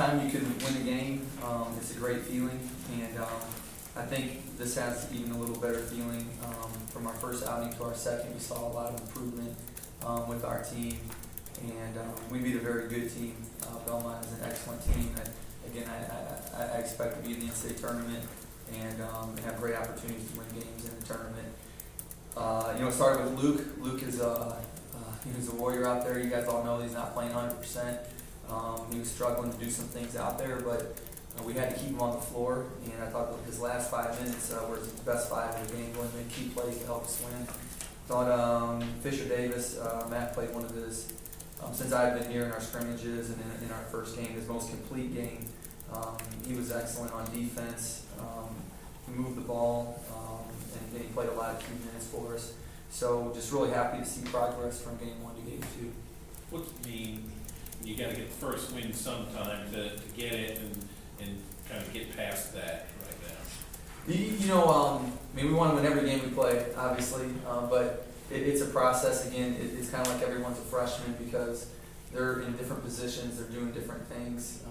anytime you can win a game, it's a great feeling, and I think this has even a little better feeling. From our first outing to our second, we saw a lot of improvement with our team, and we beat a very good team. Belmont is an excellent team. I expect to be in the NCAA tournament and have great opportunities to win games in the tournament. It started with Luke. Luke is he's a warrior out there. You guys all know he's not playing 100%. He was struggling to do some things out there, but we had to keep him on the floor. And I thought his last 5 minutes were his best 5 in the game, going to make key plays to help us win. Thought Fisher Davis, Matt played one of his, since I've been here in our scrimmages and in our first game, his most complete game. He was excellent on defense. He moved the ball, and he played a lot of key minutes for us. So just really happy to see progress from game 1 to game 2. What's it mean? You got to get the first win sometime to get it and kind of get past that right now. We want to win every game we play, obviously, but it's a process. Again, it's kind of like everyone's a freshman because they're in different positions, they're doing different things,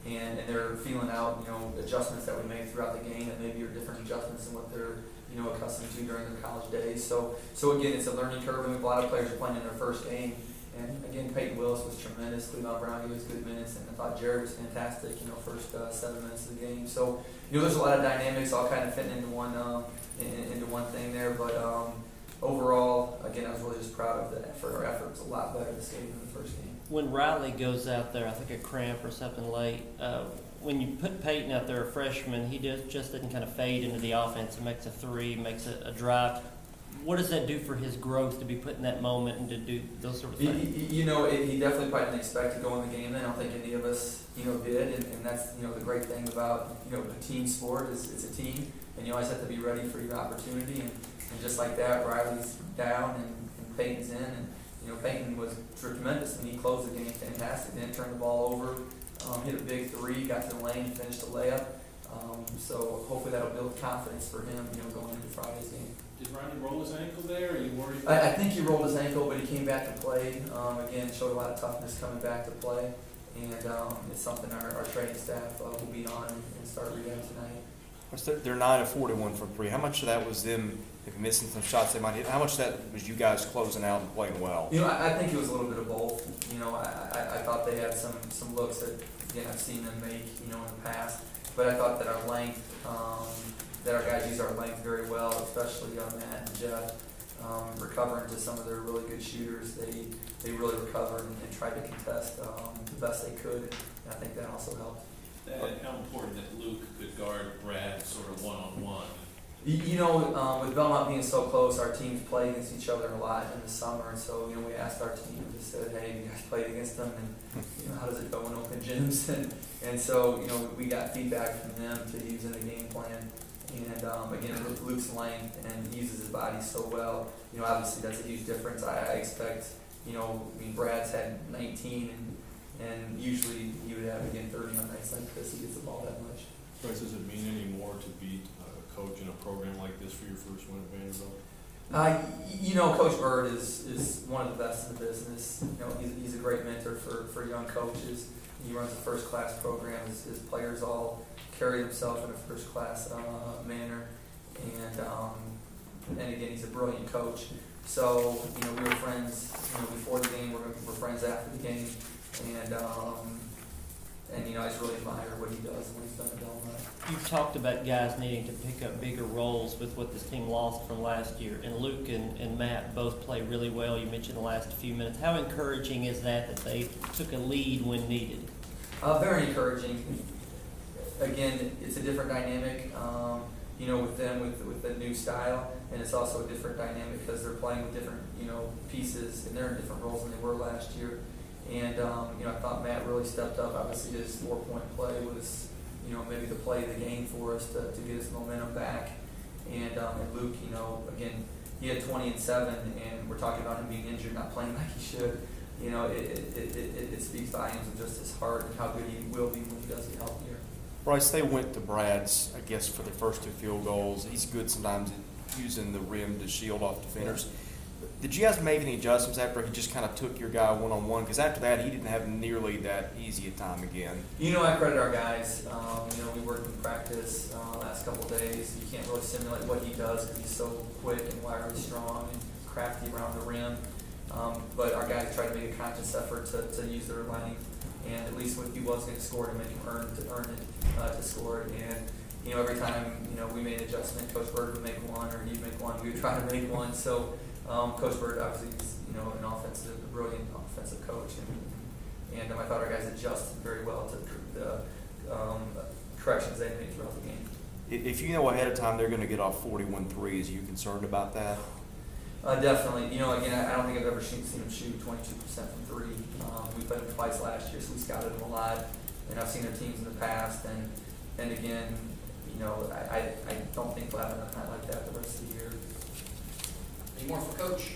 and they're feeling out, adjustments that we make throughout the game that maybe are different adjustments than what they're, accustomed to during their college days. So again, it's a learning curve, and a lot of players are playing in their first game. And again, Peyton Willis was tremendous. Cleveland Brown gave us good minutes, and I thought Jared was fantastic. First 7 minutes of the game. So there's a lot of dynamics all kind of fitting into one thing there. But overall, again, I was really just proud of the effort. Our effort was a lot better this game than the first game. When Riley goes out there, I think a cramp or something late. When you put Peyton out there, a freshman, he just didn't kind of fade into the offense. He makes a 3, makes a drive. What does that do for his growth to be put in that moment and to do those sort of things? He definitely probably didn't expect to go in the game. I don't think any of us, did. And that's, the great thing about, a team sport is it's a team, and you always have to be ready for your opportunity. And just like that, Riley's down and Peyton's in. And, Peyton was tremendous, and he closed the game fantastic. Didn't turn the ball over, hit a big 3, got to the lane, finished the layup. So hopefully that'll build confidence for him, going into Friday's game. Did Riley roll his ankle there? Are you worried? I think he rolled his ankle, but he came back to play. Again, showed a lot of toughness coming back to play. And it's something our training staff will be on and start rehab tonight. They're 9 of 41 from 3. How much of that was them missing some shots they might hit? How much of that was you guys closing out and playing well? I think it was a little bit of both. I thought they had some looks that, again, I've seen them make, in the past. But I thought that our length, that our guys use our length very well, especially Matt and Jeff, recovering to some of their really good shooters. They really recovered and tried to contest the best they could, and I think that also helped. How important that Luke could guard Brad sort of one-on-one? With Belmont being so close, our teams play against each other a lot in the summer, and so we asked our team, just said, hey, you guys played against them, and how does it go in open gyms? And so we got feedback from them to use in the game plan. And again, with Luke's length, and he uses his body so well, obviously that's a huge difference. I expect, Brad's had 19, and usually he would have, again, 30 on nights like this. He gets the ball that much. Bryce, does it mean any more to beat a coach in a program like this for your first win at Vanderbilt? Coach Bird is one of the best in the business. He's a great mentor for young coaches. He runs a first-class program. His players all carry themselves in a first-class manner, and again, he's a brilliant coach. So we were friends before the game. We're friends after the game, and I just really admire what he does and what he's done at Belmont. You've talked about guys needing to pick up bigger roles with what this team lost from last year, and Luke and Matt both play really well. You mentioned the last few minutes. How encouraging is that they took a lead when needed? Very encouraging. Again, it's a different dynamic, with them, with the new style, and it's also a different dynamic because they're playing with different, pieces, and they're in different roles than they were last year. And, I thought Matt really stepped up. Obviously, his 4-point play was, maybe the play of the game for us to get his momentum back. And Luke, again, he had 20 and 7, and we're talking about him being injured, not playing like he should. It speaks volumes of just his heart and how good he will be when he does get healthier. Bryce, they went to Brad's, I guess, for the first 2 field goals. He's good sometimes at using the rim to shield off defenders. Did you guys make any adjustments after he just kind of took your guy one-on-one? Because after that, he didn't have nearly that easy a time again. I credit our guys. We worked in practice last couple of days. You can't really simulate what he does because he's so quick and wiry, strong, and crafty around the rim. But our guys tried to make a conscious effort to use their length, and at least when he was going to score, to make him earn it to score it. And every time we made an adjustment, Coach Bird would make one, or he'd make one. We would try to make one. So Coach Bird obviously is a brilliant offensive coach, and I thought our guys adjusted very well to the corrections they made throughout the game. If you know ahead of time they're going to get off 41 threes, are you concerned about that? Definitely. Again, I don't think I've ever seen him shoot 22% from three. We played him twice last year, so we scouted him a lot. And I've seen their teams in the past, and again, I don't think we'll have enough time like that the rest of the year. Any more for Coach?